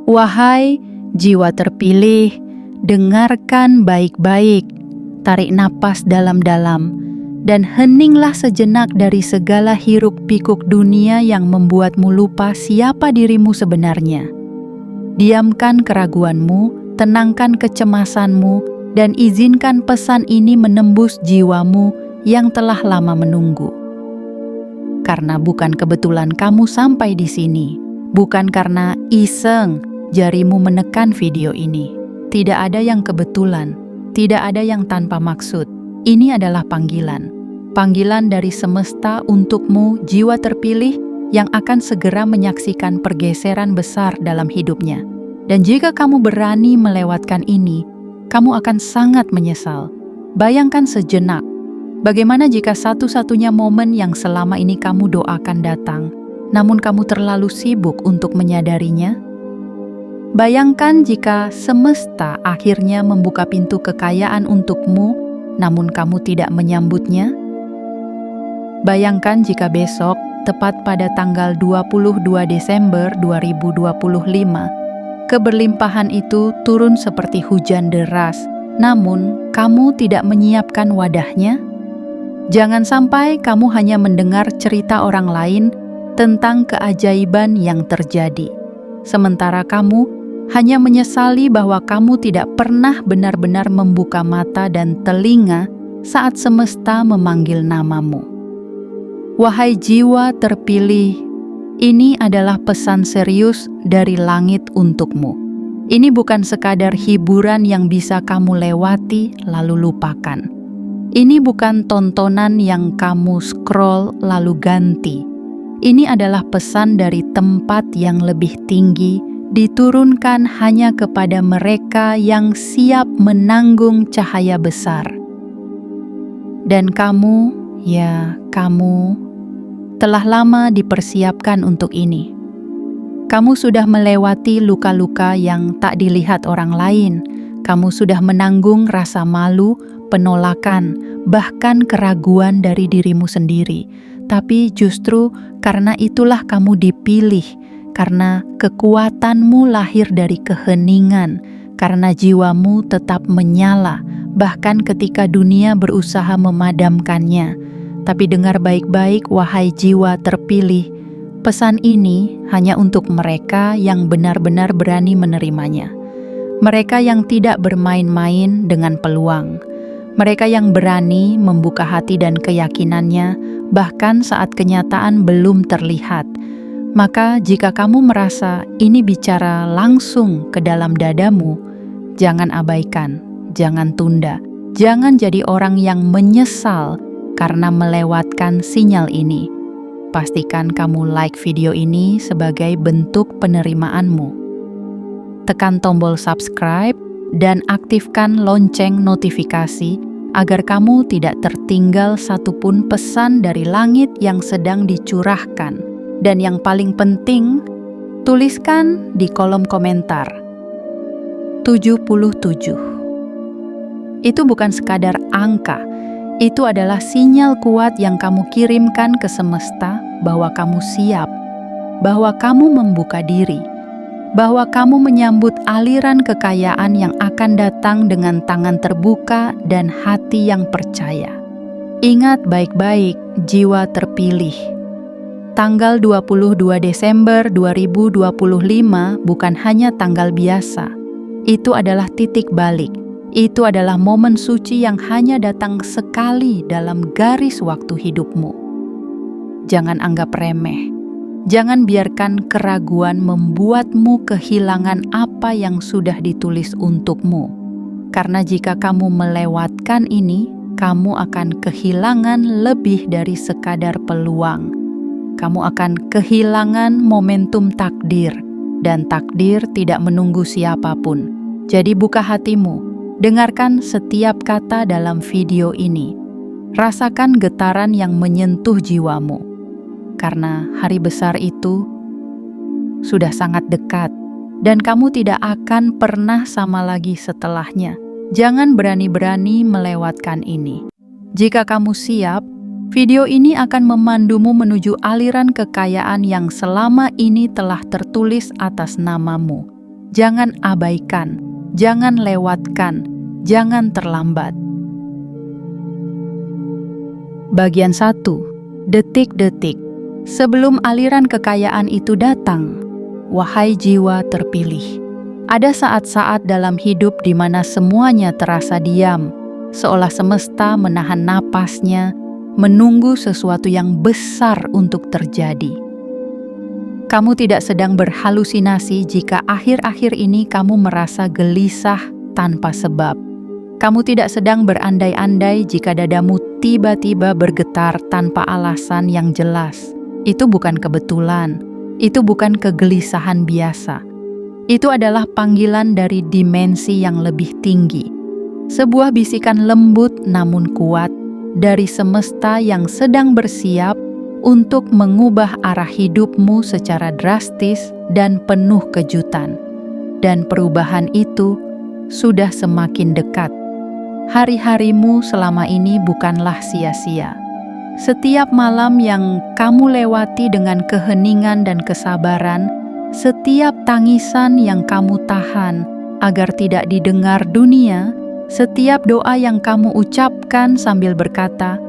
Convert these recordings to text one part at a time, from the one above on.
Wahai jiwa terpilih, dengarkan baik-baik, tarik napas dalam-dalam, dan heninglah sejenak dari segala hiruk-pikuk dunia yang membuatmu lupa siapa dirimu sebenarnya. Diamkan keraguanmu, tenangkan kecemasanmu, dan izinkan pesan ini menembus jiwamu yang telah lama menunggu. Karena bukan kebetulan kamu sampai di sini, bukan karena iseng jarimu menekan video ini. Tidak ada yang kebetulan, tidak ada yang tanpa maksud. Ini adalah panggilan. Panggilan dari semesta untukmu, jiwa terpilih yang akan segera menyaksikan pergeseran besar dalam hidupnya. Dan jika kamu berani melewatkan ini, kamu akan sangat menyesal. Bayangkan sejenak, bagaimana jika satu-satunya momen yang selama ini kamu doakan datang, namun kamu terlalu sibuk untuk menyadarinya? Bayangkan jika semesta akhirnya membuka pintu kekayaan untukmu, namun kamu tidak menyambutnya. Bayangkan jika besok, tepat pada tanggal 22 Desember 2025, keberlimpahan itu turun seperti hujan deras, namun kamu tidak menyiapkan wadahnya. Jangan sampai kamu hanya mendengar cerita orang lain tentang keajaiban yang terjadi, sementara kamu hanya menyesali bahwa kamu tidak pernah benar-benar membuka mata dan telinga saat semesta memanggil namamu. Wahai jiwa terpilih, ini adalah pesan serius dari langit untukmu. Ini bukan sekadar hiburan yang bisa kamu lewati lalu lupakan. Ini bukan tontonan yang kamu scroll lalu ganti. Ini adalah pesan dari tempat yang lebih tinggi, diturunkan hanya kepada mereka yang siap menanggung cahaya besar. Dan kamu, ya kamu, telah lama dipersiapkan untuk ini. Kamu sudah melewati luka-luka yang tak dilihat orang lain. Kamu sudah menanggung rasa malu, penolakan, bahkan keraguan dari dirimu sendiri. Tapi justru karena itulah kamu dipilih, karena kekuatanmu lahir dari keheningan, karena jiwamu tetap menyala, bahkan ketika dunia berusaha memadamkannya. Tapi dengar baik-baik, wahai jiwa terpilih, pesan ini hanya untuk mereka yang benar-benar berani menerimanya. Mereka yang tidak bermain-main dengan peluang. Mereka yang berani membuka hati dan keyakinannya, bahkan saat kenyataan belum terlihat. Maka jika kamu merasa ini bicara langsung ke dalam dadamu, jangan abaikan, jangan tunda, jangan jadi orang yang menyesal karena melewatkan sinyal ini. Pastikan kamu like video ini sebagai bentuk penerimaanmu. Tekan tombol subscribe dan aktifkan lonceng notifikasi agar kamu tidak tertinggal satupun pesan dari langit yang sedang dicurahkan. Dan yang paling penting, tuliskan di kolom komentar 77. Itu bukan sekadar angka, itu adalah sinyal kuat yang kamu kirimkan ke semesta bahwa kamu siap, bahwa kamu membuka diri, bahwa kamu menyambut aliran kekayaan yang akan datang dengan tangan terbuka dan hati yang percaya. Ingat baik-baik, jiwa terpilih. Tanggal 22 Desember 2025 bukan hanya tanggal biasa. Itu adalah titik balik. Itu adalah momen suci yang hanya datang sekali dalam garis waktu hidupmu. Jangan anggap remeh. Jangan biarkan keraguan membuatmu kehilangan apa yang sudah ditulis untukmu. Karena jika kamu melewatkan ini, kamu akan kehilangan lebih dari sekadar peluang. Kamu akan kehilangan momentum takdir, dan takdir tidak menunggu siapapun. Jadi buka hatimu, dengarkan setiap kata dalam video ini. Rasakan getaran yang menyentuh jiwamu, karena hari besar itu sudah sangat dekat, dan kamu tidak akan pernah sama lagi setelahnya. Jangan berani-berani melewatkan ini. Jika kamu siap, video ini akan memandumu menuju aliran kekayaan yang selama ini telah tertulis atas namamu. Jangan abaikan, jangan lewatkan, jangan terlambat. Bagian 1. Detik-detik sebelum aliran kekayaan itu datang. Wahai jiwa terpilih, ada saat-saat dalam hidup di mana semuanya terasa diam, seolah semesta menahan napasnya, menunggu sesuatu yang besar untuk terjadi. Kamu tidak sedang berhalusinasi jika akhir-akhir ini kamu merasa gelisah tanpa sebab. Kamu tidak sedang berandai-andai jika dadamu tiba-tiba bergetar tanpa alasan yang jelas. Itu bukan kebetulan, itu bukan kegelisahan biasa. Itu adalah panggilan dari dimensi yang lebih tinggi. Sebuah bisikan lembut namun kuat dari semesta yang sedang bersiap untuk mengubah arah hidupmu secara drastis dan penuh kejutan. Dan perubahan itu sudah semakin dekat. Hari-harimu selama ini bukanlah sia-sia. Setiap malam yang kamu lewati dengan keheningan dan kesabaran, setiap tangisan yang kamu tahan agar tidak didengar dunia, setiap doa yang kamu ucapkan sambil berkata,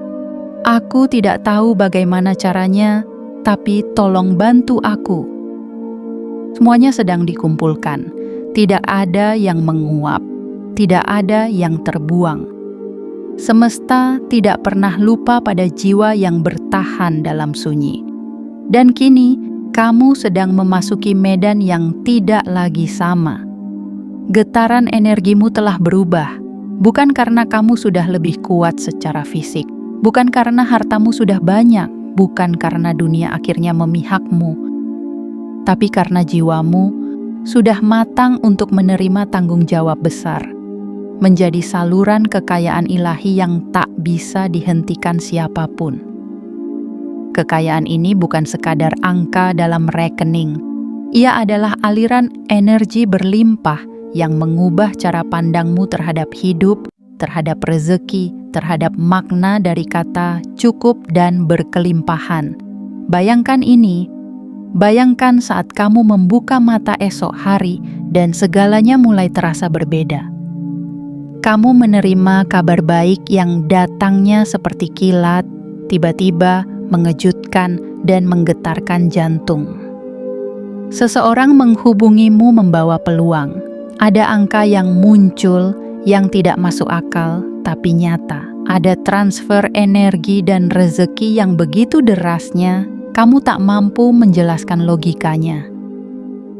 "Aku tidak tahu bagaimana caranya, tapi tolong bantu aku." Semuanya sedang dikumpulkan, tidak ada yang menguap, tidak ada yang terbuang. Semesta tidak pernah lupa pada jiwa yang bertahan dalam sunyi. Dan kini, kamu sedang memasuki medan yang tidak lagi sama. Getaran energimu telah berubah, bukan karena kamu sudah lebih kuat secara fisik, bukan karena hartamu sudah banyak, bukan karena dunia akhirnya memihakmu, tapi karena jiwamu sudah matang untuk menerima tanggung jawab besar, menjadi saluran kekayaan ilahi yang tak bisa dihentikan siapapun. Kekayaan ini bukan sekadar angka dalam rekening. Ia adalah aliran energi berlimpah yang mengubah cara pandangmu terhadap hidup, terhadap rezeki, terhadap makna dari kata cukup dan berkelimpahan. Bayangkan ini, bayangkan saat kamu membuka mata esok hari dan segalanya mulai terasa berbeda. Kamu menerima kabar baik yang datangnya seperti kilat, tiba-tiba mengejutkan dan menggetarkan jantung. Seseorang menghubungimu membawa peluang. Ada angka yang muncul yang tidak masuk akal tapi nyata. Ada transfer energi dan rezeki yang begitu derasnya, kamu tak mampu menjelaskan logikanya.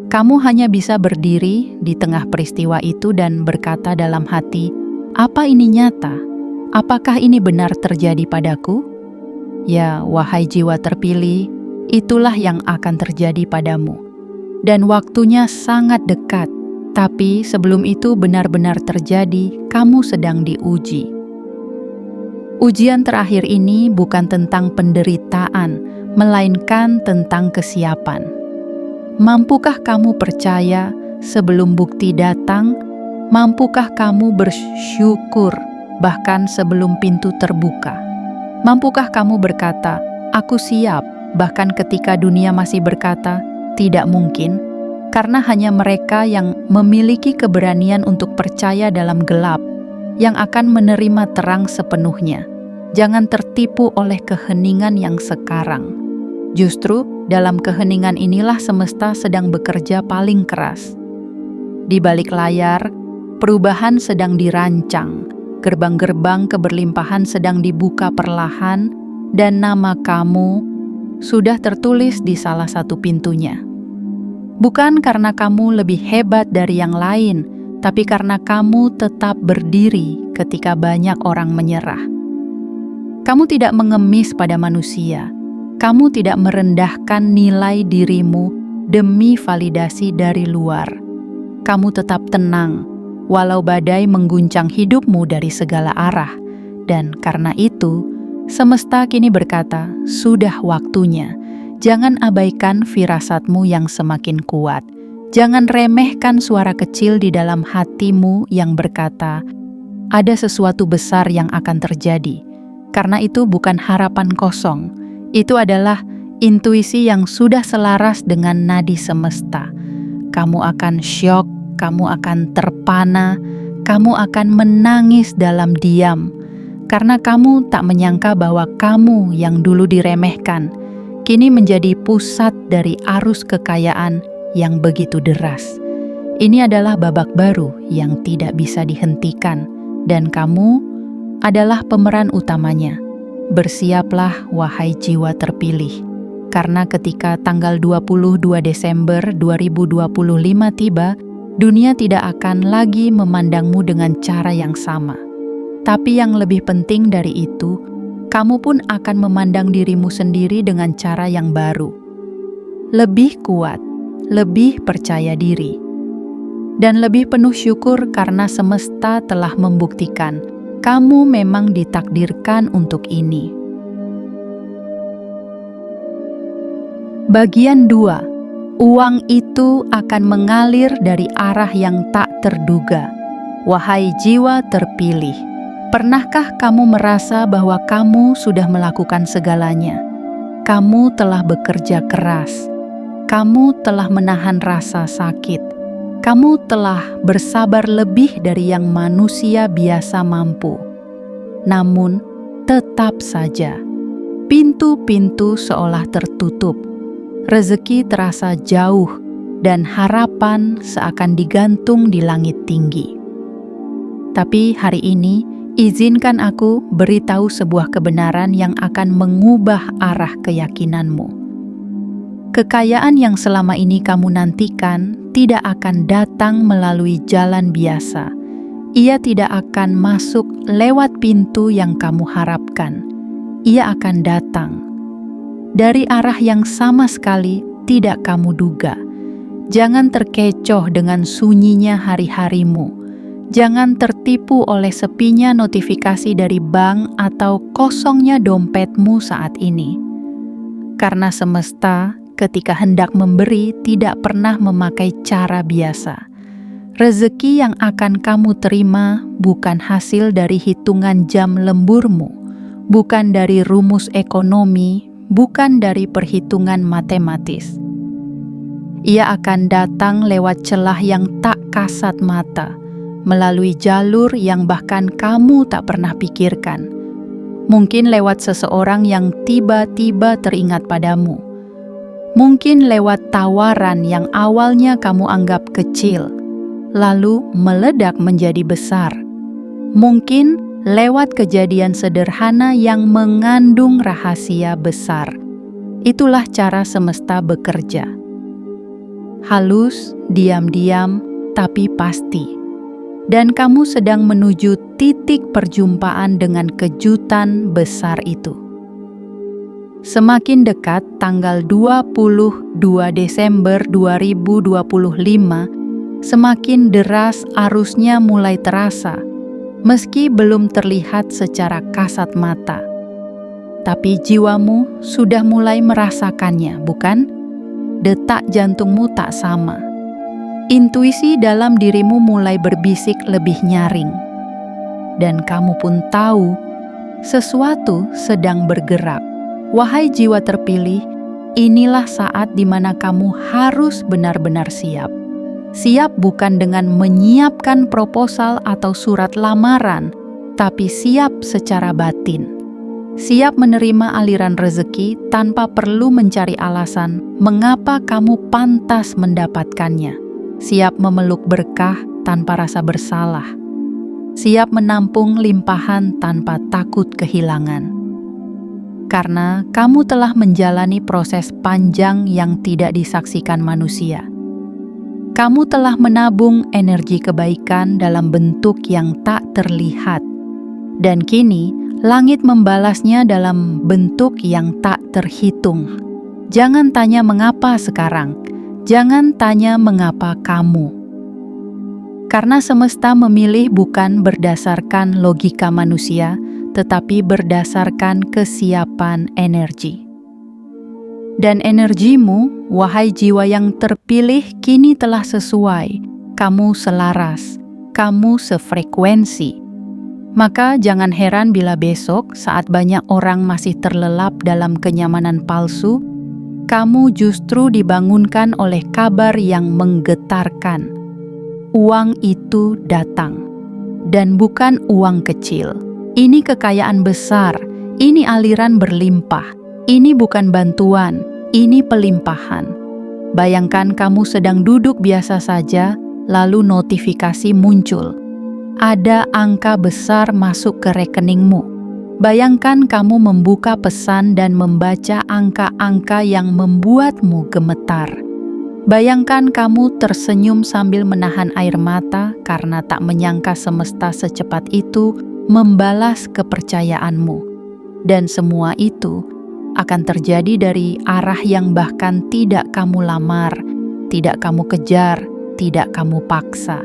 Kamu hanya bisa berdiri di tengah peristiwa itu dan berkata dalam hati, "Apa ini nyata? Apakah ini benar terjadi padaku?" Ya, wahai jiwa terpilih, itulah yang akan terjadi padamu. Dan waktunya sangat dekat, tapi sebelum itu benar-benar terjadi, kamu sedang diuji. Ujian terakhir ini bukan tentang penderitaan, melainkan tentang kesiapan. Mampukah kamu percaya sebelum bukti datang? Mampukah kamu bersyukur bahkan sebelum pintu terbuka? Mampukah kamu berkata, "Aku siap," bahkan ketika dunia masih berkata, "Tidak mungkin," karena hanya mereka yang memiliki keberanian untuk percaya dalam gelap yang akan menerima terang sepenuhnya. Jangan tertipu oleh keheningan yang sekarang. Justru dalam keheningan inilah semesta sedang bekerja paling keras. Di balik layar, perubahan sedang dirancang, gerbang-gerbang keberlimpahan sedang dibuka perlahan, dan nama kamu sudah tertulis di salah satu pintunya. Bukan karena kamu lebih hebat dari yang lain, tapi karena kamu tetap berdiri ketika banyak orang menyerah. Kamu tidak mengemis pada manusia. Kamu tidak merendahkan nilai dirimu demi validasi dari luar. Kamu tetap tenang, walau badai mengguncang hidupmu dari segala arah. Dan karena itu, semesta kini berkata, sudah waktunya. Jangan abaikan firasatmu yang semakin kuat. Jangan remehkan suara kecil di dalam hatimu yang berkata, ada sesuatu besar yang akan terjadi. Karena itu bukan harapan kosong. Itu adalah intuisi yang sudah selaras dengan nadi semesta. Kamu akan syok kamu akan terpana, kamu akan menangis dalam diam, karena kamu tak menyangka bahwa kamu yang dulu diremehkan, kini menjadi pusat dari arus kekayaan yang begitu deras. Ini adalah babak baru yang tidak bisa dihentikan, dan kamu adalah pemeran utamanya. Bersiaplah, wahai jiwa terpilih, karena ketika tanggal 22 Desember 2025 tiba, dunia tidak akan lagi memandangmu dengan cara yang sama. Tapi yang lebih penting dari itu, kamu pun akan memandang dirimu sendiri dengan cara yang baru. Lebih kuat, lebih percaya diri, dan lebih penuh syukur karena semesta telah membuktikan kamu memang ditakdirkan untuk ini. Bagian 2. Uang itu akan mengalir dari arah yang tak terduga. Wahai jiwa terpilih, pernahkah kamu merasa bahwa kamu sudah melakukan segalanya? Kamu telah bekerja keras. Kamu telah menahan rasa sakit. Kamu telah bersabar lebih dari yang manusia biasa mampu. Namun, tetap saja, pintu-pintu seolah tertutup. Rezeki terasa jauh dan harapan seakan digantung di langit tinggi. Tapi hari ini, izinkan aku beritahu sebuah kebenaran yang akan mengubah arah keyakinanmu. Kekayaan yang selama ini kamu nantikan tidak akan datang melalui jalan biasa. Ia tidak akan masuk lewat pintu yang kamu harapkan. Ia akan datang dari arah yang sama sekali tidak kamu duga. Jangan terkecoh dengan sunyinya hari-harimu. Jangan tertipu oleh sepinya notifikasi dari bank atau kosongnya dompetmu saat ini. Karena semesta ketika hendak memberi tidak pernah memakai cara biasa. Rezeki yang akan kamu terima bukan hasil dari hitungan jam lemburmu, bukan dari rumus ekonomi, bukan dari perhitungan matematis. Ia akan datang lewat celah yang tak kasat mata, melalui jalur yang bahkan kamu tak pernah pikirkan. Mungkin lewat seseorang yang tiba-tiba teringat padamu. Mungkin lewat tawaran yang awalnya kamu anggap kecil, lalu meledak menjadi besar. Mungkin lewat kejadian sederhana yang mengandung rahasia besar. Itulah cara semesta bekerja. Halus, diam-diam, tapi pasti. Dan kamu sedang menuju titik perjumpaan dengan kejutan besar itu. Semakin dekat tanggal 22 Desember 2025, semakin deras arusnya mulai terasa, meski belum terlihat secara kasat mata. Tapi jiwamu sudah mulai merasakannya, bukan? Detak jantungmu tak sama. Intuisi dalam dirimu mulai berbisik lebih nyaring. Dan kamu pun tahu, sesuatu sedang bergerak. Wahai jiwa terpilih, inilah saat di mana kamu harus benar-benar siap. Siap bukan dengan menyiapkan proposal atau surat lamaran, tapi siap secara batin. Siap menerima aliran rezeki tanpa perlu mencari alasan mengapa kamu pantas mendapatkannya. Siap memeluk berkah tanpa rasa bersalah. Siap menampung limpahan tanpa takut kehilangan. Karena kamu telah menjalani proses panjang yang tidak disaksikan manusia. Kamu telah menabung energi kebaikan dalam bentuk yang tak terlihat. Dan kini, langit membalasnya dalam bentuk yang tak terhitung. Jangan tanya mengapa sekarang. Jangan tanya mengapa kamu. Karena semesta memilih bukan berdasarkan logika manusia, tetapi berdasarkan kesiapan energi. Dan energimu, wahai jiwa yang terpilih, kini telah sesuai. Kamu selaras, kamu sefrekuensi. Maka jangan heran bila besok saat banyak orang masih terlelap dalam kenyamanan palsu, kamu justru dibangunkan oleh kabar yang menggetarkan. uang itu datang. Dan bukan uang kecil. Ini kekayaan besar, ini aliran berlimpah. Ini bukan bantuan, ini pelimpahan. Bayangkan kamu sedang duduk biasa saja, lalu notifikasi muncul. Ada angka besar masuk ke rekeningmu. Bayangkan kamu membuka pesan dan membaca angka-angka yang membuatmu gemetar. Bayangkan kamu tersenyum sambil menahan air mata karena tak menyangka semesta secepat itu membalas kepercayaanmu. Dan semua itu akan terjadi dari arah yang bahkan tidak kamu lamar, tidak kamu kejar, tidak kamu paksa.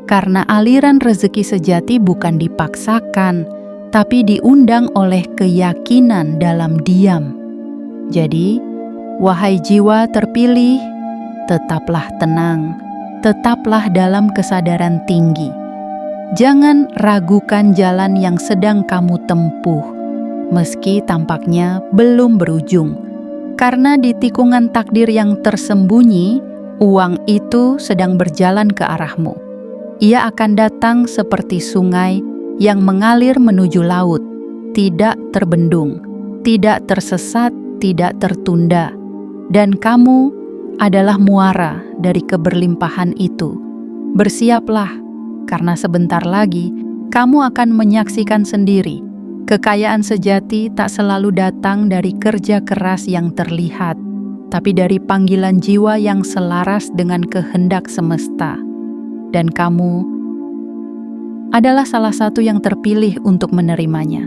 Karena aliran rezeki sejati bukan dipaksakan, tapi diundang oleh keyakinan dalam diam. Jadi, wahai jiwa terpilih, tetaplah tenang, tetaplah dalam kesadaran tinggi. Jangan ragukan jalan yang sedang kamu tempuh, meski tampaknya belum berujung. Karena di tikungan takdir yang tersembunyi, uang itu sedang berjalan ke arahmu. Ia akan datang seperti sungai yang mengalir menuju laut, tidak terbendung, tidak tersesat, tidak tertunda. Dan kamu adalah muara dari keberlimpahan itu. Bersiaplah, karena sebentar lagi kamu akan menyaksikan sendiri. Kekayaan sejati tak selalu datang dari kerja keras yang terlihat, tapi dari panggilan jiwa yang selaras dengan kehendak semesta. Dan kamu adalah salah satu yang terpilih untuk menerimanya.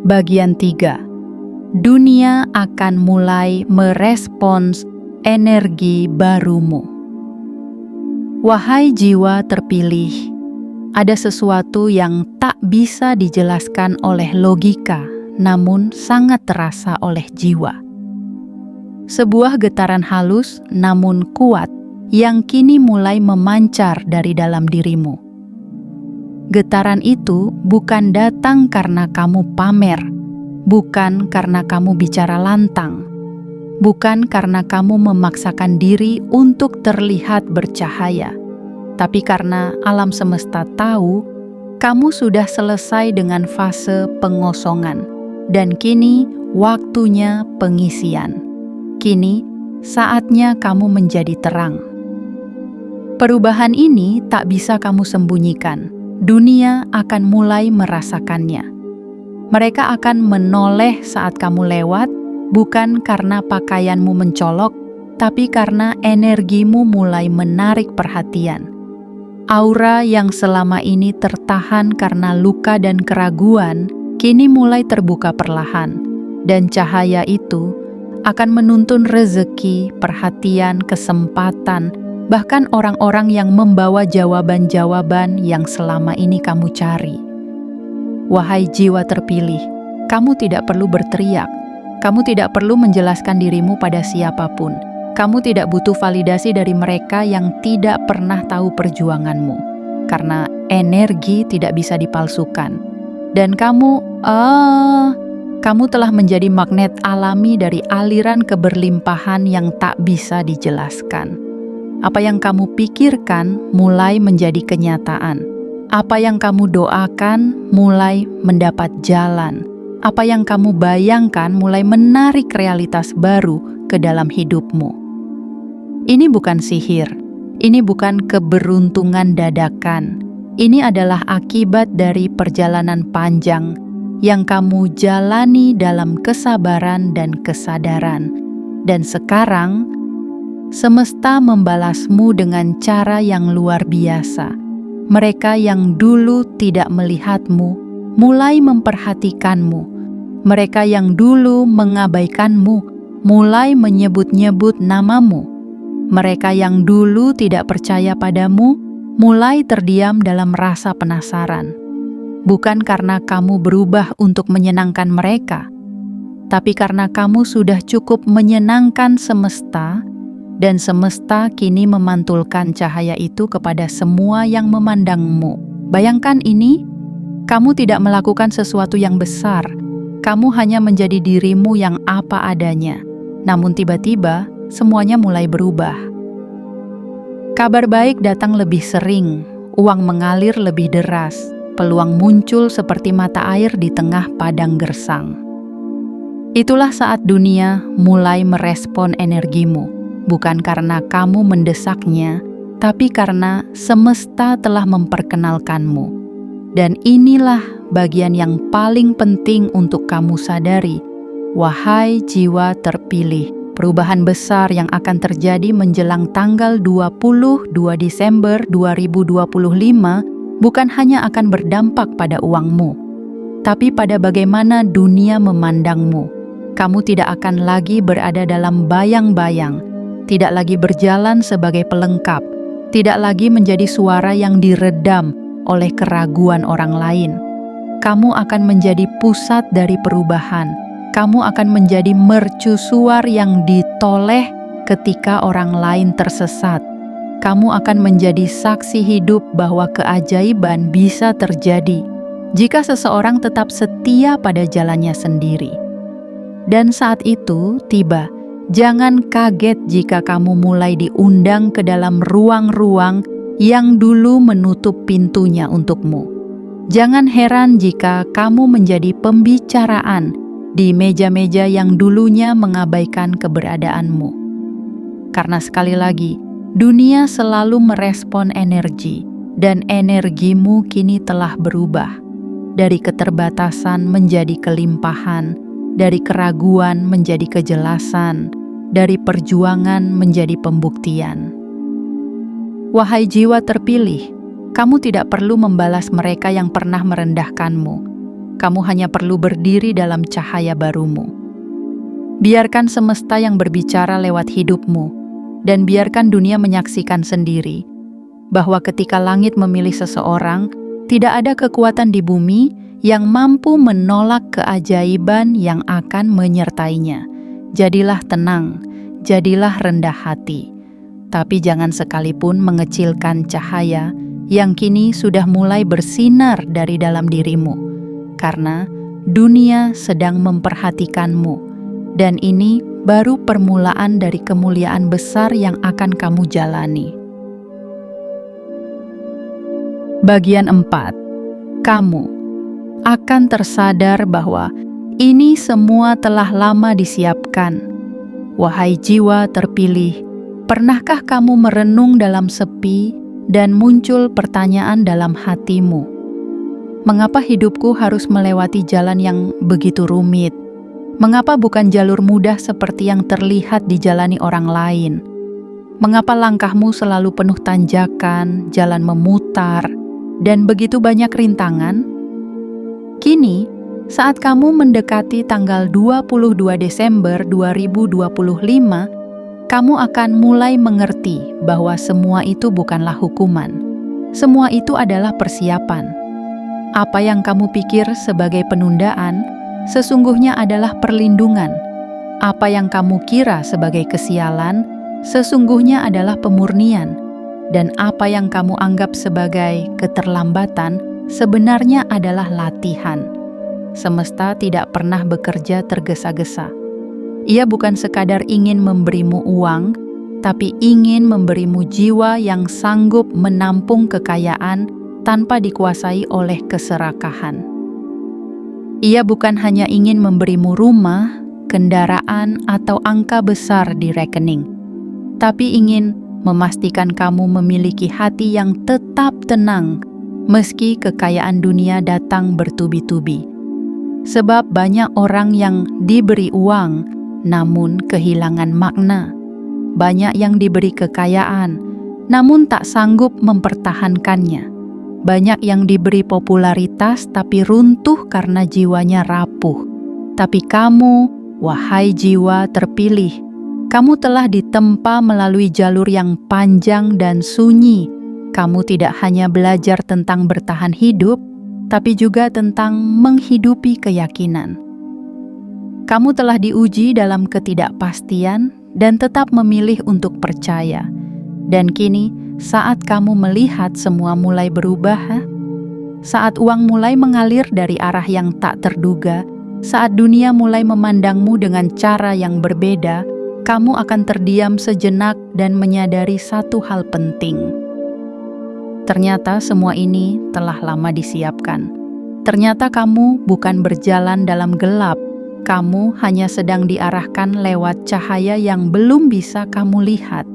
Bagian 3. Dunia akan mulai merespons energi barumu. Wahai jiwa terpilih, ada sesuatu yang tak bisa dijelaskan oleh logika, namun sangat terasa oleh jiwa. Sebuah getaran halus namun kuat yang kini mulai memancar dari dalam dirimu. Getaran itu bukan datang karena kamu pamer, bukan karena kamu bicara lantang, bukan karena kamu memaksakan diri untuk terlihat bercahaya, tapi karena alam semesta tahu kamu sudah selesai dengan fase pengosongan, dan kini waktunya pengisian. Kini saatnya kamu menjadi terang. Perubahan ini tak bisa kamu sembunyikan. Dunia akan mulai merasakannya. Mereka akan menoleh saat kamu lewat, bukan karena pakaianmu mencolok, tapi karena energimu mulai menarik perhatian. Aura yang selama ini tertahan karena luka dan keraguan, kini mulai terbuka perlahan, dan cahaya itu akan menuntun rezeki, perhatian, kesempatan, bahkan orang-orang yang membawa jawaban-jawaban yang selama ini kamu cari. Wahai jiwa terpilih, kamu tidak perlu berteriak, kamu tidak perlu menjelaskan dirimu pada siapapun, kamu tidak butuh validasi dari mereka yang tidak pernah tahu perjuanganmu, karena energi tidak bisa dipalsukan. Dan kamu telah menjadi magnet alami dari aliran keberlimpahan yang tak bisa dijelaskan. Apa yang kamu pikirkan mulai menjadi kenyataan. Apa yang kamu doakan mulai mendapat jalan. Apa yang kamu bayangkan mulai menarik realitas baru ke dalam hidupmu. Ini bukan sihir. Ini bukan keberuntungan dadakan. Ini adalah akibat dari perjalanan panjang yang kamu jalani dalam kesabaran dan kesadaran. Dan sekarang, semesta membalasmu dengan cara yang luar biasa. Mereka yang dulu tidak melihatmu, mulai memperhatikanmu. Mereka yang dulu mengabaikanmu, mulai menyebut-nyebut namamu. Mereka yang dulu tidak percaya padamu, mulai terdiam dalam rasa penasaran. Bukan karena kamu berubah untuk menyenangkan mereka, tapi karena kamu sudah cukup menyenangkan semesta, dan semesta kini memantulkan cahaya itu kepada semua yang memandangmu. Bayangkan ini, kamu tidak melakukan sesuatu yang besar, kamu hanya menjadi dirimu yang apa adanya. Namun tiba-tiba, semuanya mulai berubah. Kabar baik datang lebih sering, uang mengalir lebih deras, peluang muncul seperti mata air di tengah padang gersang. Itulah saat dunia mulai merespon energimu, bukan karena kamu mendesaknya, tapi karena semesta telah memperkenalkanmu. Dan inilah bagian yang paling penting untuk kamu sadari, wahai jiwa terpilih. Perubahan besar yang akan terjadi menjelang tanggal 22 Desember 2025 bukan hanya akan berdampak pada uangmu, tapi pada bagaimana dunia memandangmu. Kamu tidak akan lagi berada dalam bayang-bayang, tidak lagi berjalan sebagai pelengkap, tidak lagi menjadi suara yang diredam oleh keraguan orang lain. Kamu akan menjadi pusat dari perubahan. Kamu akan menjadi mercusuar yang ditoleh ketika orang lain tersesat. Kamu akan menjadi saksi hidup bahwa keajaiban bisa terjadi jika seseorang tetap setia pada jalannya sendiri. Dan saat itu tiba, jangan kaget jika kamu mulai diundang ke dalam ruang-ruang yang dulu menutup pintunya untukmu. Jangan heran jika kamu menjadi pembicaraan di meja-meja yang dulunya mengabaikan keberadaanmu. Karena sekali lagi, dunia selalu merespon energi, dan energimu kini telah berubah. Dari keterbatasan menjadi kelimpahan, dari keraguan menjadi kejelasan, dari perjuangan menjadi pembuktian. Wahai jiwa terpilih, kamu tidak perlu membalas mereka yang pernah merendahkanmu. Kamu hanya perlu berdiri dalam cahaya barumu. Biarkan semesta yang berbicara lewat hidupmu, dan biarkan dunia menyaksikan sendiri bahwa ketika langit memilih seseorang, tidak ada kekuatan di bumi yang mampu menolak keajaiban yang akan menyertainya. Jadilah tenang, jadilah rendah hati, tapi jangan sekalipun mengecilkan cahaya yang kini sudah mulai bersinar dari dalam dirimu. Karena dunia sedang memperhatikanmu, dan ini baru permulaan dari kemuliaan besar yang akan kamu jalani. Bagian 4. Kamu akan tersadar bahwa ini semua telah lama disiapkan. Wahai jiwa terpilih, pernahkah kamu merenung dalam sepi dan muncul pertanyaan dalam hatimu? Mengapa hidupku harus melewati jalan yang begitu rumit? Mengapa bukan jalur mudah seperti yang terlihat dijalani orang lain? Mengapa langkahmu selalu penuh tanjakan, jalan memutar, dan begitu banyak rintangan? Kini, saat kamu mendekati tanggal 22 Desember 2025, kamu akan mulai mengerti bahwa semua itu bukanlah hukuman. Semua itu adalah persiapan. Apa yang kamu pikir sebagai penundaan, sesungguhnya adalah perlindungan. Apa yang kamu kira sebagai kesialan, sesungguhnya adalah pemurnian. Dan apa yang kamu anggap sebagai keterlambatan, sebenarnya adalah latihan. Semesta tidak pernah bekerja tergesa-gesa. Ia bukan sekadar ingin memberimu uang, tapi ingin memberimu jiwa yang sanggup menampung kekayaan tanpa dikuasai oleh keserakahan. Ia bukan hanya ingin memberimu rumah, kendaraan, atau angka besar di rekening, tapi ingin memastikan kamu memiliki hati yang tetap tenang meski kekayaan dunia datang bertubi-tubi. Sebab banyak orang yang diberi uang namun kehilangan makna. Banyak yang diberi kekayaan namun tak sanggup mempertahankannya. Banyak yang diberi popularitas tapi runtuh karena jiwanya rapuh. Tapi kamu, wahai jiwa terpilih, kamu telah ditempa melalui jalur yang panjang dan sunyi. Kamu tidak hanya belajar tentang bertahan hidup, tapi juga tentang menghidupi keyakinan. Kamu telah diuji dalam ketidakpastian dan tetap memilih untuk percaya. Dan kini, saat kamu melihat semua mulai berubah, saat uang mulai mengalir dari arah yang tak terduga, saat dunia mulai memandangmu dengan cara yang berbeda, kamu akan terdiam sejenak dan menyadari satu hal penting. Ternyata semua ini telah lama disiapkan. Ternyata kamu bukan berjalan dalam gelap, kamu hanya sedang diarahkan lewat cahaya yang belum bisa kamu lihat.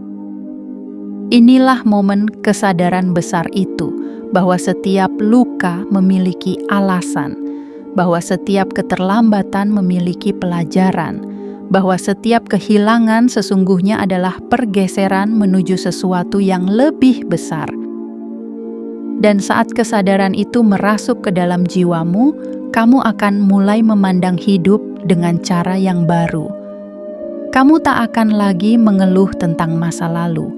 Inilah momen kesadaran besar itu, bahwa setiap luka memiliki alasan, bahwa setiap keterlambatan memiliki pelajaran, bahwa setiap kehilangan sesungguhnya adalah pergeseran menuju sesuatu yang lebih besar. Dan saat kesadaran itu merasuk ke dalam jiwamu, kamu akan mulai memandang hidup dengan cara yang baru. Kamu tak akan lagi mengeluh tentang masa lalu.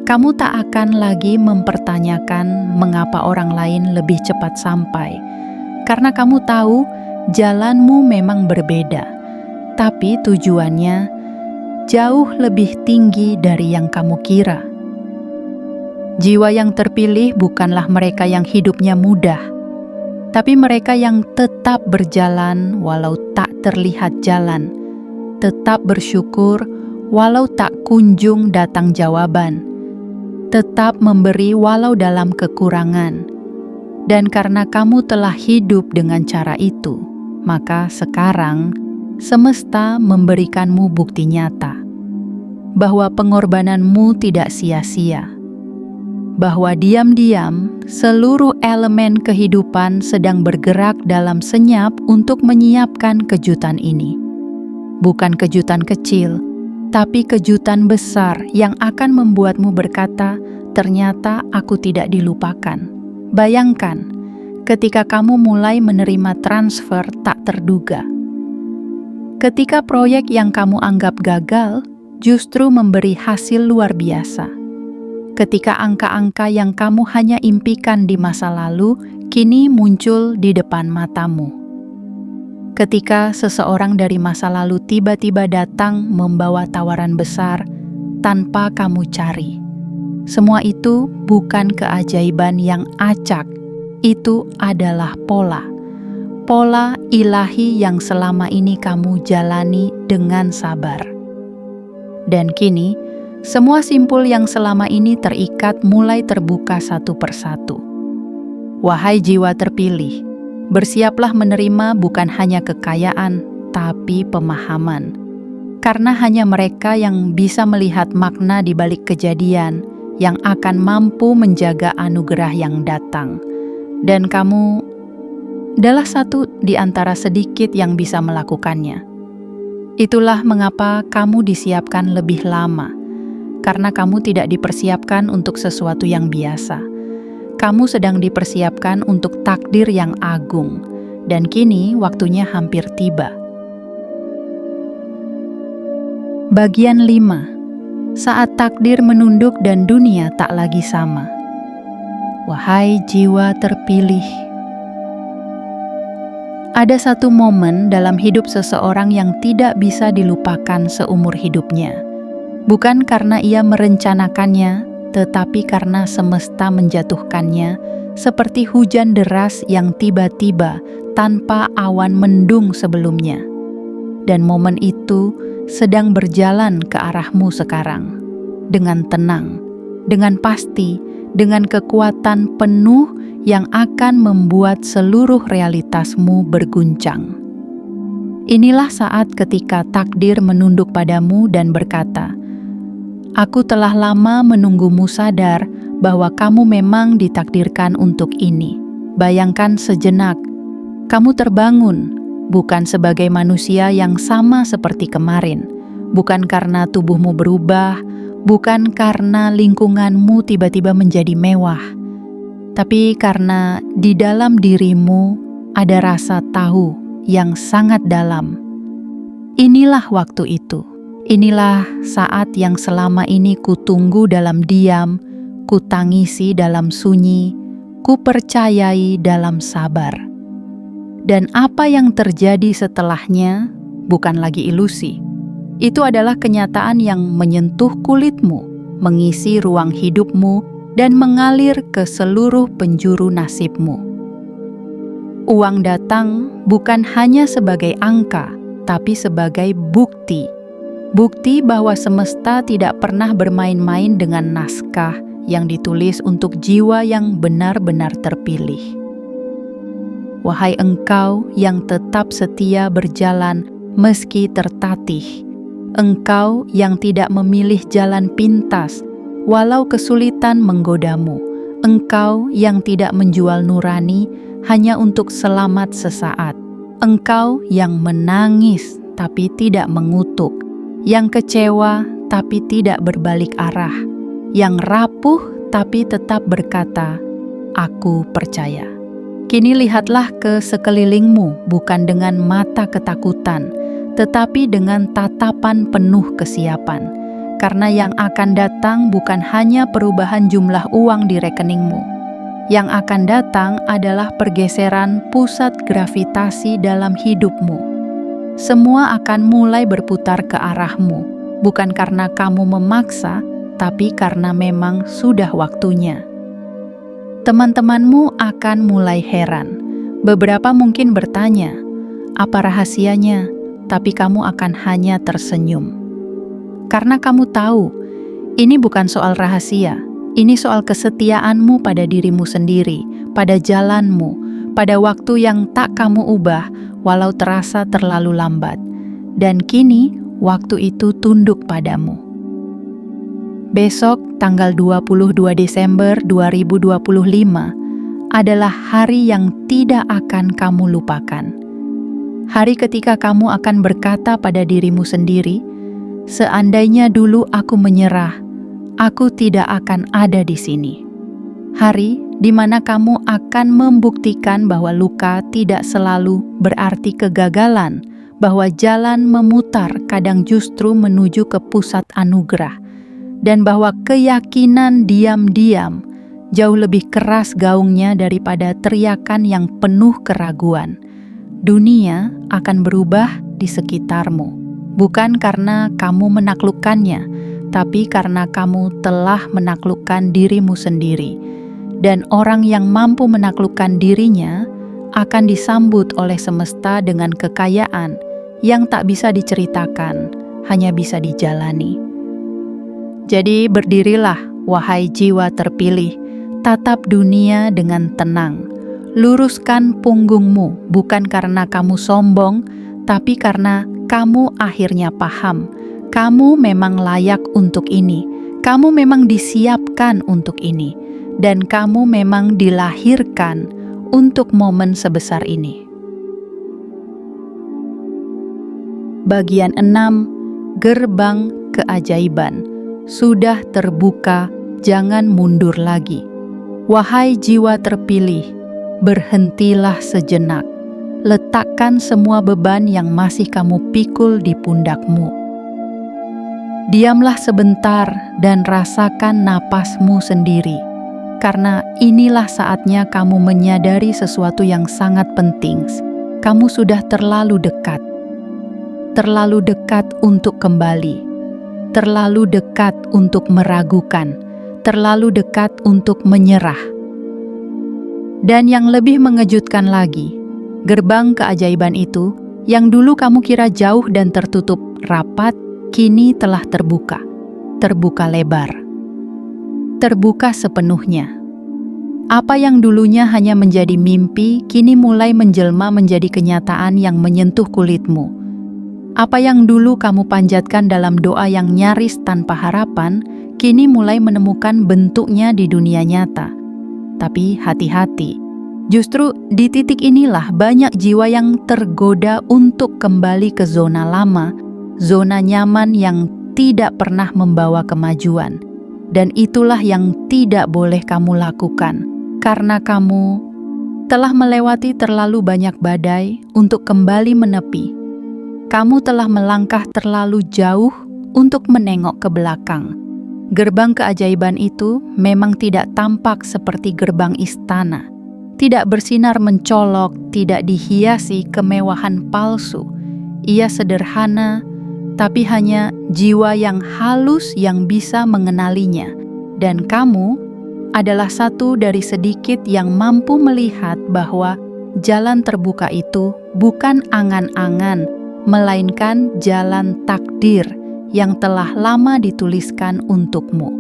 Kamu tak akan lagi mempertanyakan mengapa orang lain lebih cepat sampai. Karena kamu tahu jalanmu memang berbeda, tapi tujuannya jauh lebih tinggi dari yang kamu kira. Jiwa yang terpilih bukanlah mereka yang hidupnya mudah, tapi mereka yang tetap berjalan walau tak terlihat jalan, tetap bersyukur walau tak kunjung datang jawaban, tetap memberi walau dalam kekurangan. Dan karena kamu telah hidup dengan cara itu, maka sekarang semesta memberikanmu bukti nyata bahwa pengorbananmu tidak sia-sia, bahwa diam-diam seluruh elemen kehidupan sedang bergerak dalam senyap untuk menyiapkan kejutan ini. Bukan kejutan kecil, tapi kejutan besar yang akan membuatmu berkata, ternyata aku tidak dilupakan. Bayangkan, ketika kamu mulai menerima transfer tak terduga. Ketika proyek yang kamu anggap gagal, justru memberi hasil luar biasa. Ketika angka-angka yang kamu hanya impikan di masa lalu, kini muncul di depan matamu. Ketika seseorang dari masa lalu tiba-tiba datang membawa tawaran besar tanpa kamu cari. Semua itu bukan keajaiban yang acak, itu adalah pola. Pola ilahi yang selama ini kamu jalani dengan sabar. Dan kini, semua simpul yang selama ini terikat mulai terbuka satu persatu. Wahai jiwa terpilih, bersiaplah menerima bukan hanya kekayaan, tapi pemahaman. Karena hanya mereka yang bisa melihat makna di balik kejadian yang akan mampu menjaga anugerah yang datang. Dan kamu adalah satu di antara sedikit yang bisa melakukannya. Itulah mengapa kamu disiapkan lebih lama, karena kamu tidak dipersiapkan untuk sesuatu yang biasa. Kamu sedang dipersiapkan untuk takdir yang agung, dan kini waktunya hampir tiba. Bagian 5. Saat takdir menunduk dan dunia tak lagi sama. Wahai jiwa terpilih, ada satu momen dalam hidup seseorang yang tidak bisa dilupakan seumur hidupnya. Bukan karena ia merencanakannya, tetapi karena semesta menjatuhkannya seperti hujan deras yang tiba-tiba tanpa awan mendung sebelumnya. Dan momen itu sedang berjalan ke arahmu sekarang, dengan tenang, dengan pasti, dengan kekuatan penuh yang akan membuat seluruh realitasmu berguncang. Inilah saat ketika takdir menunduk padamu dan berkata, "Aku telah lama menunggumu sadar bahwa kamu memang ditakdirkan untuk ini." Bayangkan sejenak, kamu terbangun, bukan sebagai manusia yang sama seperti kemarin, bukan karena tubuhmu berubah, bukan karena lingkunganmu tiba-tiba menjadi mewah, tapi karena di dalam dirimu ada rasa tahu yang sangat dalam. Inilah waktu itu. Inilah saat yang selama ini kutunggu dalam diam, kutangisi dalam sunyi, kupercayai dalam sabar. Dan apa yang terjadi setelahnya bukan lagi ilusi. Itu adalah kenyataan yang menyentuh kulitmu, mengisi ruang hidupmu, dan mengalir ke seluruh penjuru nasibmu. Uang datang bukan hanya sebagai angka, tapi sebagai bukti. Bukti bahwa semesta tidak pernah bermain-main dengan naskah yang ditulis untuk jiwa yang benar-benar terpilih. Wahai engkau yang tetap setia berjalan meski tertatih, engkau yang tidak memilih jalan pintas walau kesulitan menggodamu, engkau yang tidak menjual nurani hanya untuk selamat sesaat, engkau yang menangis tapi tidak mengutuk, yang kecewa tapi tidak berbalik arah, yang rapuh tapi tetap berkata, "Aku percaya." Kini lihatlah ke sekelilingmu bukan dengan mata ketakutan, tetapi dengan tatapan penuh kesiapan. Karena yang akan datang bukan hanya perubahan jumlah uang di rekeningmu. Yang akan datang adalah pergeseran pusat gravitasi dalam hidupmu. Semua akan mulai berputar ke arahmu, bukan karena kamu memaksa, tapi karena memang sudah waktunya. Teman-temanmu akan mulai heran. Beberapa mungkin bertanya, "Apa rahasianya?" Tapi kamu akan hanya tersenyum. Karena kamu tahu, ini bukan soal rahasia, ini soal kesetiaanmu pada dirimu sendiri, pada jalanmu, pada waktu yang tak kamu ubah walau terasa terlalu lambat. Dan kini waktu itu tunduk padamu. Besok tanggal 22 Desember 2025 adalah hari yang tidak akan kamu lupakan. Hari ketika kamu akan berkata pada dirimu sendiri, "Seandainya dulu aku menyerah, aku tidak akan ada di sini." Hari di mana kamu akan membuktikan bahwa luka tidak selalu berarti kegagalan, bahwa jalan memutar kadang justru menuju ke pusat anugerah, dan bahwa keyakinan diam-diam jauh lebih keras gaungnya daripada teriakan yang penuh keraguan. Dunia akan berubah di sekitarmu, bukan karena kamu menaklukkannya, tapi karena kamu telah menaklukkan dirimu sendiri. Dan orang yang mampu menaklukkan dirinya akan disambut oleh semesta dengan kekayaan yang tak bisa diceritakan, hanya bisa dijalani. Jadi berdirilah, wahai jiwa terpilih, tatap dunia dengan tenang. Luruskan punggungmu bukan karena kamu sombong, tapi karena kamu akhirnya paham. Kamu memang layak untuk ini, kamu memang disiapkan untuk ini, dan kamu memang dilahirkan untuk momen sebesar ini. Bagian 6, Gerbang Keajaiban. Sudah terbuka, jangan mundur lagi. Wahai jiwa terpilih, berhentilah sejenak. Letakkan semua beban yang masih kamu pikul di pundakmu. Diamlah sebentar dan rasakan napasmu sendiri. Karena inilah saatnya kamu menyadari sesuatu yang sangat penting. Kamu sudah terlalu dekat. Terlalu dekat untuk kembali. Terlalu dekat untuk meragukan. Terlalu dekat untuk menyerah. Dan yang lebih mengejutkan lagi, gerbang keajaiban itu yang dulu kamu kira jauh dan tertutup rapat, kini telah terbuka. Terbuka lebar. Terbuka sepenuhnya. Apa yang dulunya hanya menjadi mimpi, kini mulai menjelma menjadi kenyataan yang menyentuh kulitmu. Apa yang dulu kamu panjatkan dalam doa yang nyaris tanpa harapan, kini mulai menemukan bentuknya di dunia nyata. Tapi hati-hati, justru di titik inilah banyak jiwa yang tergoda untuk kembali ke zona lama, zona nyaman yang tidak pernah membawa kemajuan. Dan itulah yang tidak boleh kamu lakukan, karena kamu telah melewati terlalu banyak badai untuk kembali menepi. Kamu telah melangkah terlalu jauh untuk menengok ke belakang. Gerbang keajaiban itu memang tidak tampak seperti gerbang istana, tidak bersinar mencolok, tidak dihiasi kemewahan palsu. Ia sederhana, tapi hanya jiwa yang halus yang bisa mengenalinya. Dan kamu adalah satu dari sedikit yang mampu melihat bahwa jalan terbuka itu bukan angan-angan, melainkan jalan takdir yang telah lama dituliskan untukmu.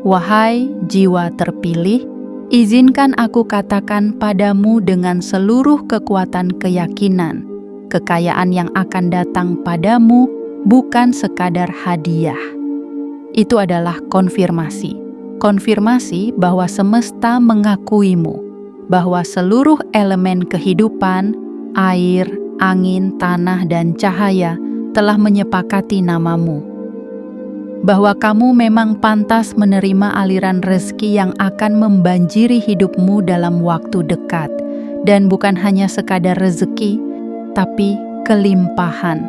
Wahai jiwa terpilih, izinkan aku katakan padamu dengan seluruh kekuatan keyakinan, kekayaan yang akan datang padamu bukan sekadar hadiah. Itu adalah konfirmasi. Konfirmasi bahwa semesta mengakuimu, bahwa seluruh elemen kehidupan, air, angin, tanah, dan cahaya telah menyepakati namamu. Bahwa kamu memang pantas menerima aliran rezeki yang akan membanjiri hidupmu dalam waktu dekat, dan bukan hanya sekadar rezeki, tapi kelimpahan.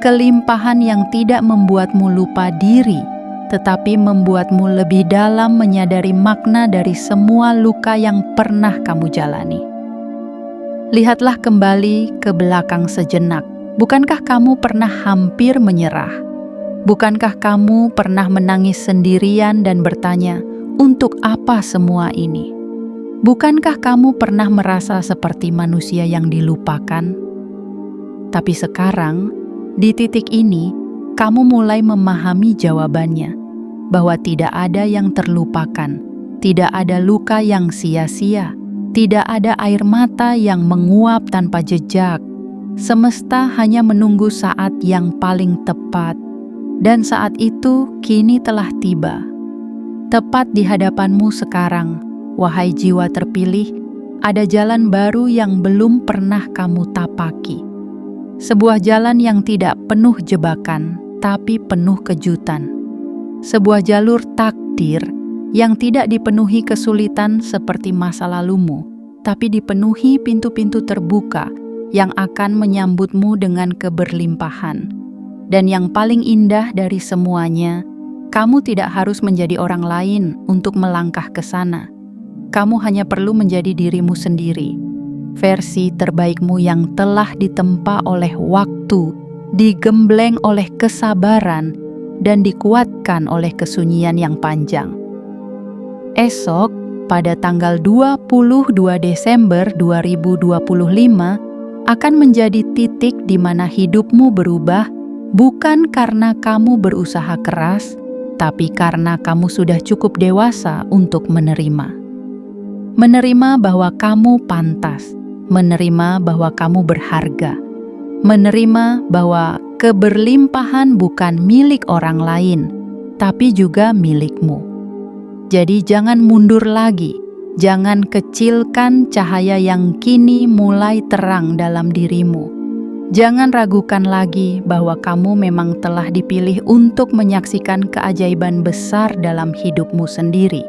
Kelimpahan yang tidak membuatmu lupa diri, tetapi membuatmu lebih dalam menyadari makna dari semua luka yang pernah kamu jalani. Lihatlah kembali ke belakang sejenak. Bukankah kamu pernah hampir menyerah? Bukankah kamu pernah menangis sendirian dan bertanya, "Untuk apa semua ini?" Bukankah kamu pernah merasa seperti manusia yang dilupakan? Tapi sekarang, di titik ini, kamu mulai memahami jawabannya, bahwa tidak ada yang terlupakan, tidak ada luka yang sia-sia, tidak ada air mata yang menguap tanpa jejak. Semesta hanya menunggu saat yang paling tepat, dan saat itu kini telah tiba. Tepat di hadapanmu sekarang, wahai jiwa terpilih, ada jalan baru yang belum pernah kamu tapaki. Sebuah jalan yang tidak penuh jebakan, tapi penuh kejutan. Sebuah jalur takdir yang tidak dipenuhi kesulitan seperti masa lalumu, tapi dipenuhi pintu-pintu terbuka yang akan menyambutmu dengan keberlimpahan. Dan yang paling indah dari semuanya, kamu tidak harus menjadi orang lain untuk melangkah ke sana. Kamu hanya perlu menjadi dirimu sendiri, versi terbaikmu yang telah ditempa oleh waktu, digembleng oleh kesabaran, dan dikuatkan oleh kesunyian yang panjang. Esok, pada tanggal 22 Desember 2025, akan menjadi titik di mana hidupmu berubah, bukan karena kamu berusaha keras, tapi karena kamu sudah cukup dewasa untuk menerima. Menerima bahwa kamu pantas, menerima bahwa kamu berharga, menerima bahwa keberlimpahan bukan milik orang lain, tapi juga milikmu. Jadi jangan mundur lagi, jangan kecilkan cahaya yang kini mulai terang dalam dirimu. Jangan ragukan lagi bahwa kamu memang telah dipilih untuk menyaksikan keajaiban besar dalam hidupmu sendiri.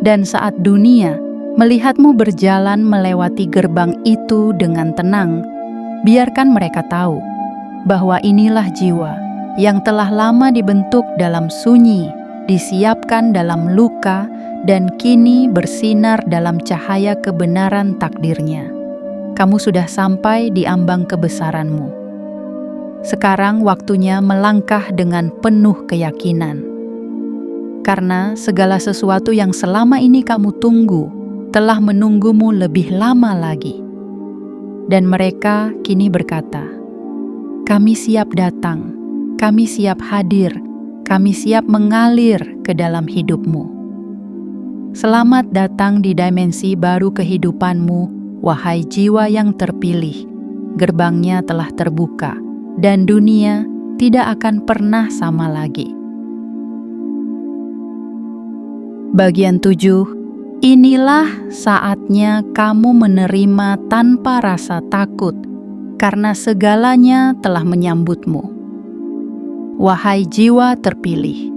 Dan saat dunia melihatmu berjalan melewati gerbang itu dengan tenang, biarkan mereka tahu bahwa inilah jiwa yang telah lama dibentuk dalam sunyi, disiapkan dalam luka, dan kini bersinar dalam cahaya kebenaran takdirnya. Kamu sudah sampai di ambang kebesaranmu. Sekarang waktunya melangkah dengan penuh keyakinan. Karena segala sesuatu yang selama ini kamu tunggu telah menunggumu lebih lama lagi. Dan mereka kini berkata, "Kami siap datang, kami siap hadir, kami siap mengalir ke dalam hidupmu." Selamat datang di dimensi baru kehidupanmu, wahai jiwa yang terpilih. Gerbangnya telah terbuka, dan dunia tidak akan pernah sama lagi. Bagian 7. Inilah saatnya kamu menerima tanpa rasa takut, karena segalanya telah menyambutmu. Wahai jiwa terpilih,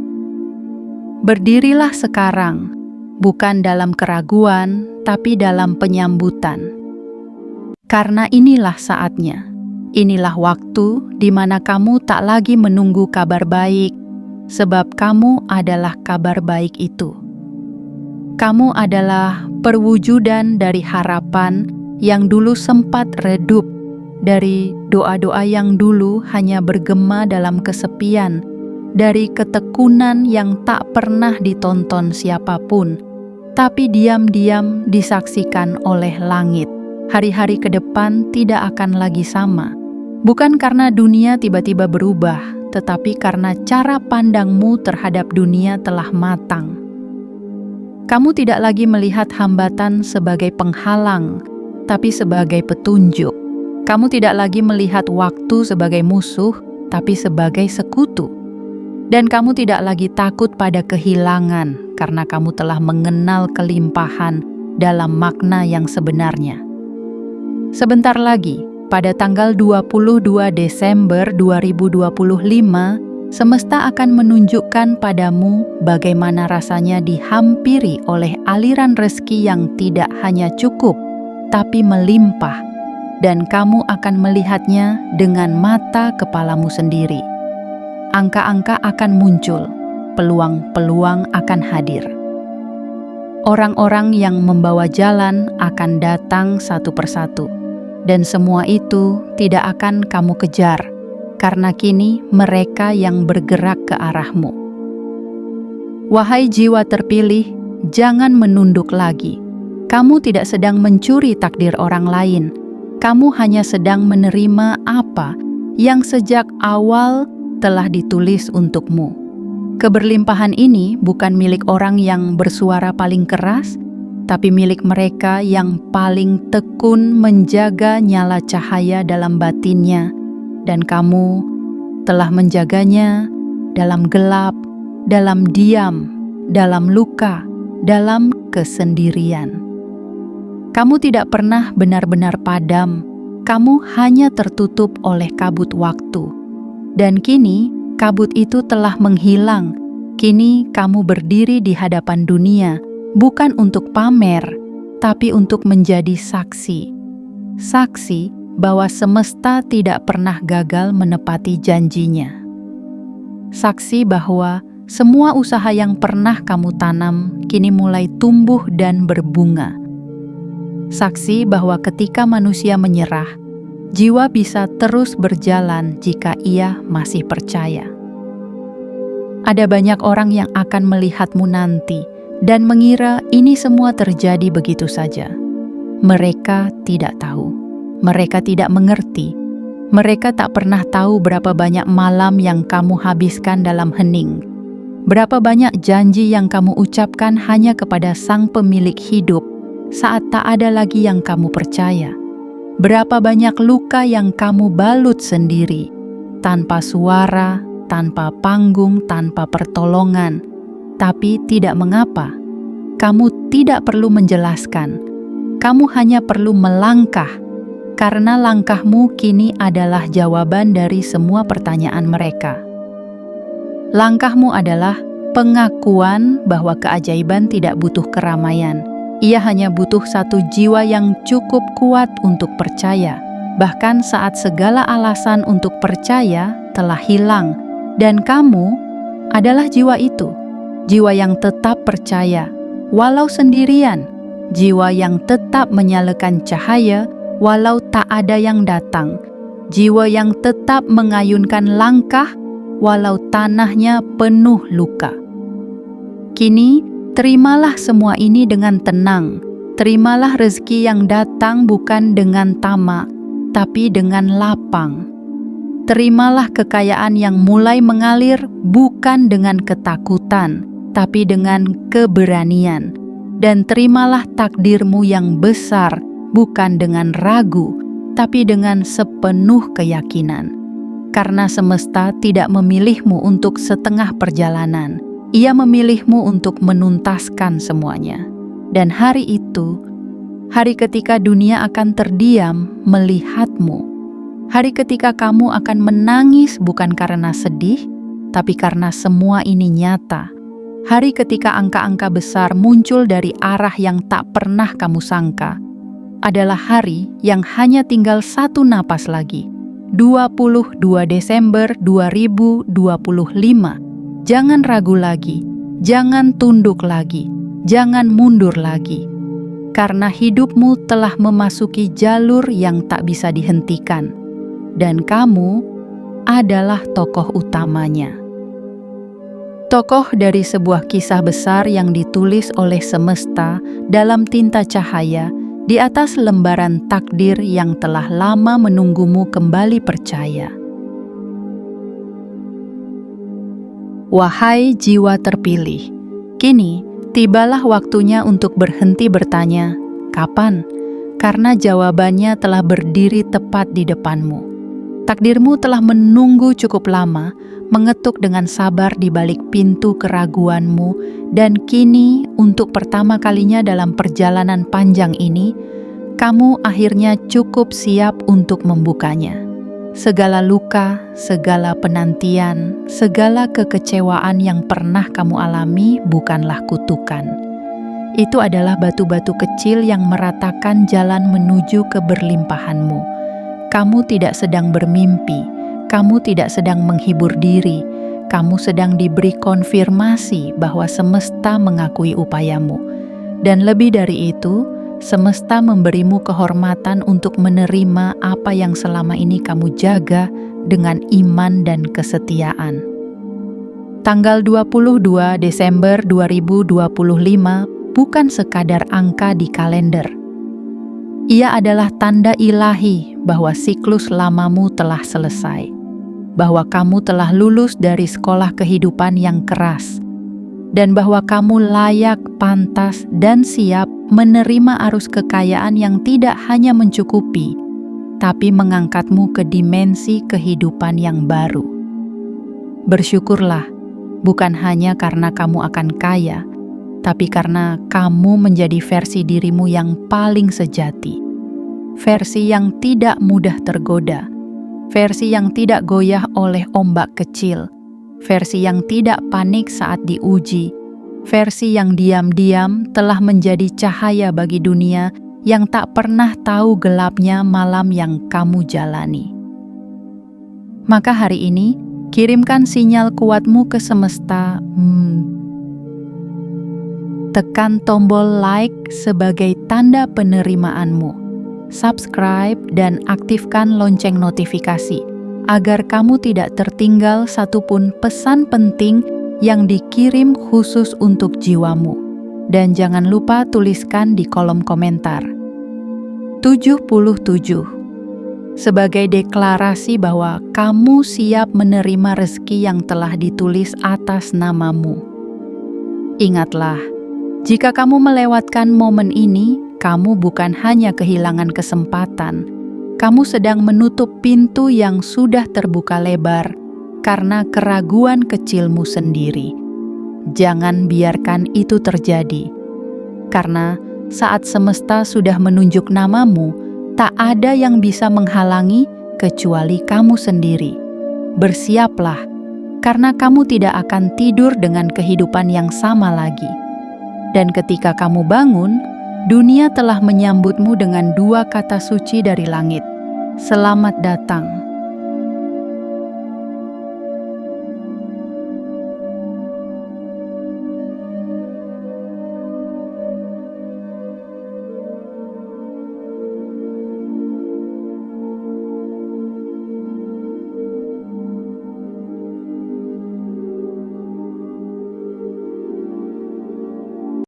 berdirilah sekarang, bukan dalam keraguan, tapi dalam penyambutan. Karena inilah saatnya, inilah waktu di mana kamu tak lagi menunggu kabar baik, sebab kamu adalah kabar baik itu. Kamu adalah perwujudan dari harapan yang dulu sempat redup, dari doa-doa yang dulu hanya bergema dalam kesepian, dari ketekunan yang tak pernah ditonton siapapun, tapi diam-diam disaksikan oleh langit. Hari-hari ke depan tidak akan lagi sama, bukan karena dunia tiba-tiba berubah, tetapi karena cara pandangmu terhadap dunia telah matang. Kamu tidak lagi melihat hambatan sebagai penghalang, tapi sebagai petunjuk. Kamu tidak lagi melihat waktu sebagai musuh, tapi sebagai sekutu. Dan kamu tidak lagi takut pada kehilangan, karena kamu telah mengenal kelimpahan dalam makna yang sebenarnya. Sebentar lagi, pada tanggal 22 Desember 2025, semesta akan menunjukkan padamu bagaimana rasanya dihampiri oleh aliran rezeki yang tidak hanya cukup, tapi melimpah, dan kamu akan melihatnya dengan mata kepalamu sendiri. Angka-angka akan muncul, peluang-peluang akan hadir. Orang-orang yang membawa jalan akan datang satu persatu, dan semua itu tidak akan kamu kejar, karena kini mereka yang bergerak ke arahmu. Wahai jiwa terpilih, jangan menunduk lagi. Kamu tidak sedang mencuri takdir orang lain. Kamu hanya sedang menerima apa yang sejak awal telah ditulis untukmu. Keberlimpahan ini bukan milik orang yang bersuara paling keras, tapi milik mereka yang paling tekun menjaga nyala cahaya dalam batinnya, dan kamu telah menjaganya dalam gelap, dalam diam, dalam luka, dalam kesendirian. Kamu tidak pernah benar-benar padam, kamu hanya tertutup oleh kabut waktu. Dan kini, kabut itu telah menghilang. Kini kamu berdiri di hadapan dunia, bukan untuk pamer, tapi untuk menjadi saksi. Saksi bahwa semesta tidak pernah gagal menepati janjinya. Saksi bahwa semua usaha yang pernah kamu tanam kini mulai tumbuh dan berbunga. Saksi bahwa ketika manusia menyerah, jiwa bisa terus berjalan jika ia masih percaya. Ada banyak orang yang akan melihatmu nanti dan mengira ini semua terjadi begitu saja. Mereka tidak tahu. Mereka tidak mengerti. Mereka tak pernah tahu berapa banyak malam yang kamu habiskan dalam hening. Berapa banyak janji yang kamu ucapkan hanya kepada Sang Pemilik hidup saat tak ada lagi yang kamu percaya. Berapa banyak luka yang kamu balut sendiri, tanpa suara, tanpa panggung, tanpa pertolongan. Tapi tidak mengapa, kamu tidak perlu menjelaskan. Kamu hanya perlu melangkah, karena langkahmu kini adalah jawaban dari semua pertanyaan mereka. Langkahmu adalah pengakuan bahwa keajaiban tidak butuh keramaian. Ia hanya butuh satu jiwa yang cukup kuat untuk percaya, bahkan saat segala alasan untuk percaya telah hilang, dan kamu adalah jiwa itu. Jiwa yang tetap percaya, walau sendirian. Jiwa yang tetap menyalakan cahaya, walau tak ada yang datang. Jiwa yang tetap mengayunkan langkah, walau tanahnya penuh luka. Kini, terimalah semua ini dengan tenang. Terimalah rezeki yang datang bukan dengan tamak, tapi dengan lapang. Terimalah kekayaan yang mulai mengalir bukan dengan ketakutan, tapi dengan keberanian. Dan terimalah takdirmu yang besar, bukan dengan ragu, tapi dengan sepenuh keyakinan. Karena semesta tidak memilihmu untuk setengah perjalanan, ia memilihmu untuk menuntaskan semuanya. Dan hari itu, hari ketika dunia akan terdiam melihatmu. Hari ketika kamu akan menangis bukan karena sedih, tapi karena semua ini nyata. Hari ketika angka-angka besar muncul dari arah yang tak pernah kamu sangka, adalah hari yang hanya tinggal satu napas lagi. 22 Desember 2025. Jangan ragu lagi, jangan tunduk lagi, jangan mundur lagi. Karena hidupmu telah memasuki jalur yang tak bisa dihentikan. Dan kamu adalah tokoh utamanya. Tokoh dari sebuah kisah besar yang ditulis oleh semesta dalam tinta cahaya di atas lembaran takdir yang telah lama menunggumu kembali percaya. Wahai jiwa terpilih, kini tibalah waktunya untuk berhenti bertanya, "Kapan?" Karena jawabannya telah berdiri tepat di depanmu. Takdirmu telah menunggu cukup lama, mengetuk dengan sabar di balik pintu keraguanmu, dan kini untuk pertama kalinya dalam perjalanan panjang ini, kamu akhirnya cukup siap untuk membukanya. Segala luka, segala penantian, segala kekecewaan yang pernah kamu alami bukanlah kutukan. Itu adalah batu-batu kecil yang meratakan jalan menuju keberlimpahanmu. Kamu tidak sedang bermimpi, kamu tidak sedang menghibur diri, kamu sedang diberi konfirmasi bahwa semesta mengakui upayamu. Dan lebih dari itu, semesta memberimu kehormatan untuk menerima apa yang selama ini kamu jaga dengan iman dan kesetiaan. Tanggal 22 Desember 2025 bukan sekadar angka di kalender. Ia adalah tanda ilahi bahwa siklus lamamu telah selesai, bahwa kamu telah lulus dari sekolah kehidupan yang keras, dan bahwa kamu layak, pantas, dan siap menerima arus kekayaan yang tidak hanya mencukupi, tapi mengangkatmu ke dimensi kehidupan yang baru. Bersyukurlah, bukan hanya karena kamu akan kaya, tapi karena kamu menjadi versi dirimu yang paling sejati. Versi yang tidak mudah tergoda, versi yang tidak goyah oleh ombak kecil, versi yang tidak panik saat diuji, versi yang diam-diam telah menjadi cahaya bagi dunia yang tak pernah tahu gelapnya malam yang kamu jalani. Maka hari ini, kirimkan sinyal kuatmu ke semesta. Tekan tombol like sebagai tanda penerimaanmu. Subscribe dan aktifkan lonceng notifikasi agar kamu tidak tertinggal satupun pesan penting yang dikirim khusus untuk jiwamu. Dan jangan lupa tuliskan di kolom komentar 77 sebagai deklarasi bahwa kamu siap menerima rezeki yang telah ditulis atas namamu. Ingatlah, jika kamu melewatkan momen ini, kamu bukan hanya kehilangan kesempatan, kamu sedang menutup pintu yang sudah terbuka lebar karena keraguan kecilmu sendiri. Jangan biarkan itu terjadi, karena saat semesta sudah menunjuk namamu, tak ada yang bisa menghalangi kecuali kamu sendiri. Bersiaplah, karena kamu tidak akan tidur dengan kehidupan yang sama lagi. Dan ketika kamu bangun, dunia telah menyambutmu dengan dua kata suci dari langit. Selamat datang.